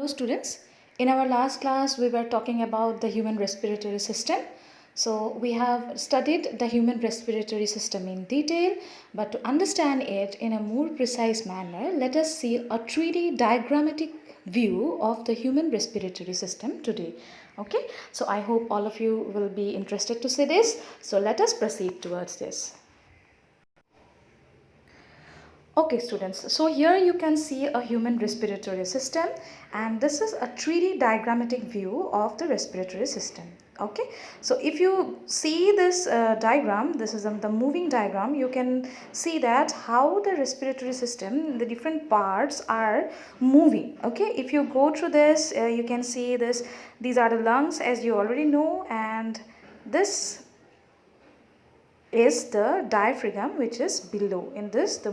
Students, in our last class we were talking about the human respiratory system. So we have studied the human respiratory system in detail, but to understand it in a more precise manner, let us see a 3D diagrammatic view of the human respiratory system today. Okay, so I hope all of you will be interested to see this. So let us proceed towards this. Okay students, so here you can see a human respiratory system, and this is a 3D diagrammatic view of the respiratory system. Okay, so if you see this diagram, this is the moving diagram, you can see that how the respiratory system, the different parts are moving. Okay, if you go through this, you can see this, these are the lungs as you already know, and this is the diaphragm, which is below in this the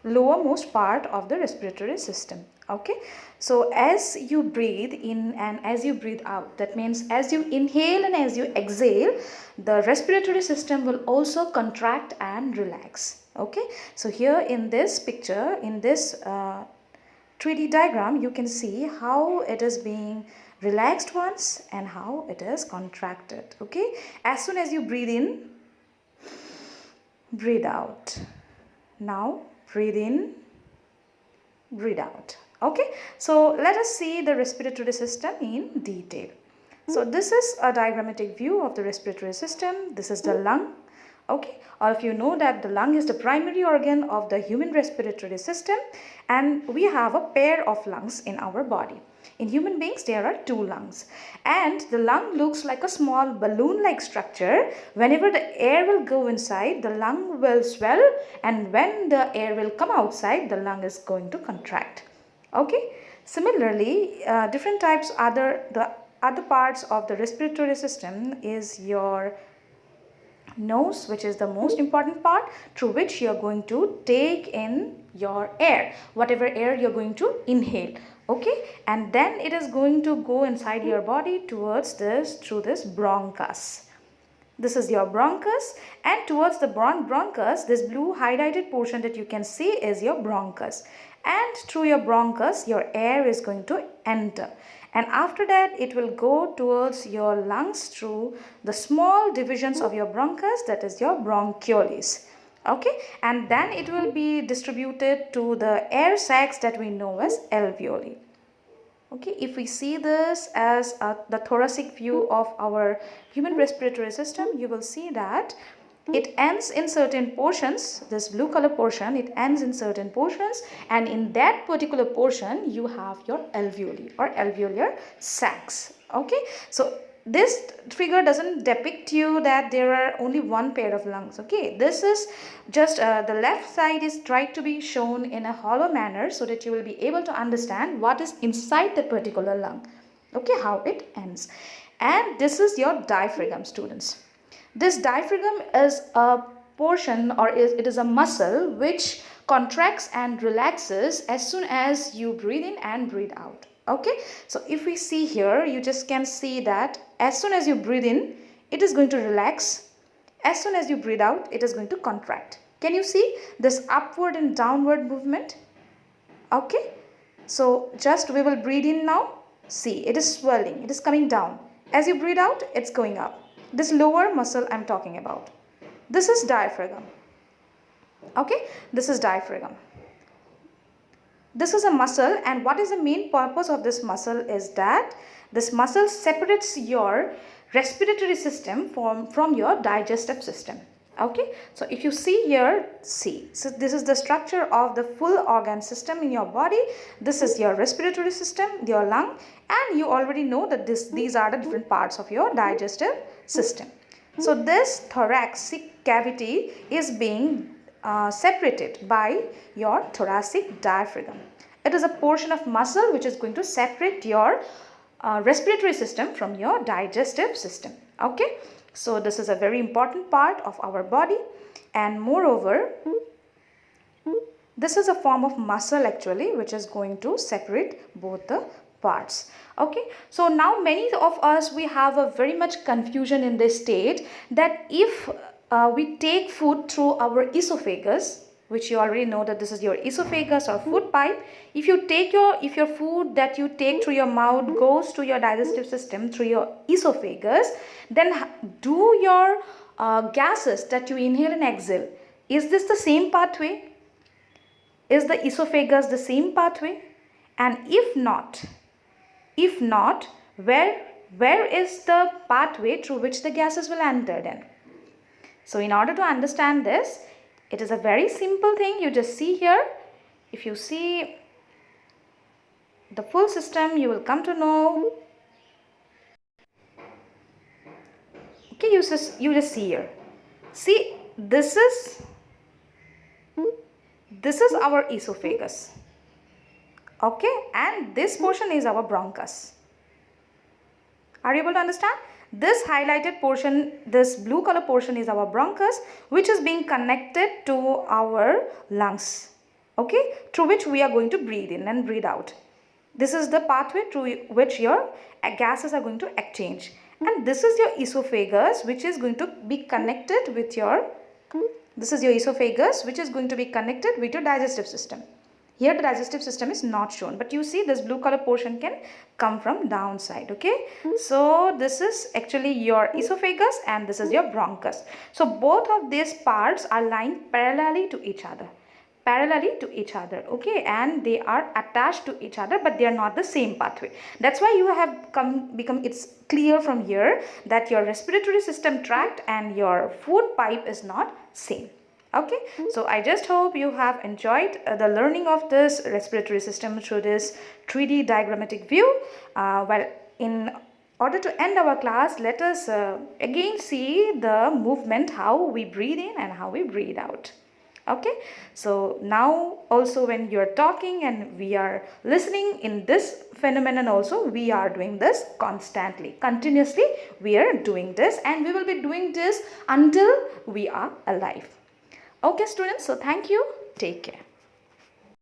lowermost part of the respiratory system. Okay, so as you breathe in and as you breathe out, that means as you inhale and as you exhale, the respiratory system will also contract and relax. Okay, so here in this picture, in this 3D diagram, you can see how it is being relaxed once and how it is contracted. Okay, as soon as you breathe in, breathe out. Now breathe in, breathe out. Okay, so let us see the respiratory system in detail. So this is a diagrammatic view of the respiratory system. This is the lung. Okay, all of you know that the lung is the primary organ of the human respiratory system, and we have a pair of lungs in our body. In human beings, there are two lungs, and the lung looks like a small balloon-like structure. Whenever the air will go inside, the lung will swell, and when the air will come outside, the lung is going to contract. Okay, similarly, different types the other parts of the respiratory system is your nose, which is the most important part, through which you are going to take in your air, whatever air you're going to inhale. Okay, and then it is going to go inside your body towards this, through this bronchus. This is your bronchus, and towards the bronchus, this blue highlighted portion that you can see is your bronchus, and through your bronchus your air is going to enter, and after that it will go towards your lungs through the small divisions of your bronchus, that is your bronchioles. Okay, and then it will be distributed to the air sacs that we know as alveoli. Okay, if we see this as the thoracic view of our human respiratory system, you will see that it ends in certain portions. This blue color portion, it ends in certain portions, and in that particular portion you have your alveoli or alveolar sacs. Okay, so this figure doesn't depict you that there are only one pair of lungs. Okay, this is just the left side is tried to be shown in a hollow manner so that you will be able to understand what is inside that particular lung. Okay, how it ends. And this is your diaphragm, students. This diaphragm is a portion, or it is a muscle which contracts and relaxes as soon as you breathe in and breathe out. Okay, so if we see here, you just can see that as soon as you breathe in, it is going to relax. As soon as you breathe out, it is going to contract. Can you see this upward and downward movement? Okay, so just we will breathe in now. See, it is swelling, it is coming down. As you breathe out, it's going up. This lower muscle I'm talking about. This is diaphragm. Okay, this is diaphragm. This is a muscle, and what is the main purpose of this muscle is that this muscle separates your respiratory system from your digestive system. Okay, so if you see here, see, so this is the structure of the full organ system in your body. This is your respiratory system, your lung, and you already know that these are the different parts of your digestive system. So this thoracic cavity is being separated by your thoracic diaphragm. It is a portion of muscle which is going to separate your respiratory system from your digestive system. Okay, so this is a very important part of our body, and moreover, this is a form of muscle actually which is going to separate both the parts. Okay, so now many of us, we have a very much confusion in this state that if we take food through our esophagus, which you already know that this is your esophagus or food pipe. If your food that you take through your mouth goes to your digestive system through your esophagus, then do your gases that you inhale and exhale, is this the same pathway? Is the esophagus the same pathway? And if not, where is the pathway through which the gases will enter then? So in order to understand this, it is a very simple thing. You just see here. If you see the full system, you will come to know. Okay, you just see here. See, this is our esophagus. Okay, and this portion is our bronchus. Are you able to understand? This highlighted portion, this blue color portion is our bronchus, which is being connected to our lungs, okay, through which we are going to breathe in and breathe out. This is the pathway through which your gases are going to exchange. And this is your esophagus, which is going to be connected with your, digestive system. Here the digestive system is not shown, but you see this blue color portion can come from downside, okay? So this is actually your esophagus and this is your bronchus. So both of these parts are lying parallelly to each other, okay? And they are attached to each other, but they are not the same pathway. That's why you have it's clear from here that your respiratory system tract and your food pipe is not same. Okay, so I just hope you have enjoyed the learning of this respiratory system through this 3D diagrammatic view. Well, in order to end our class, let us again see the movement, how we breathe in and how we breathe out. Okay, so now also when you are talking and we are listening in this phenomenon also, we are doing this constantly, continuously we are doing this, and we will be doing this until we are alive. Okay students, so thank you, take care.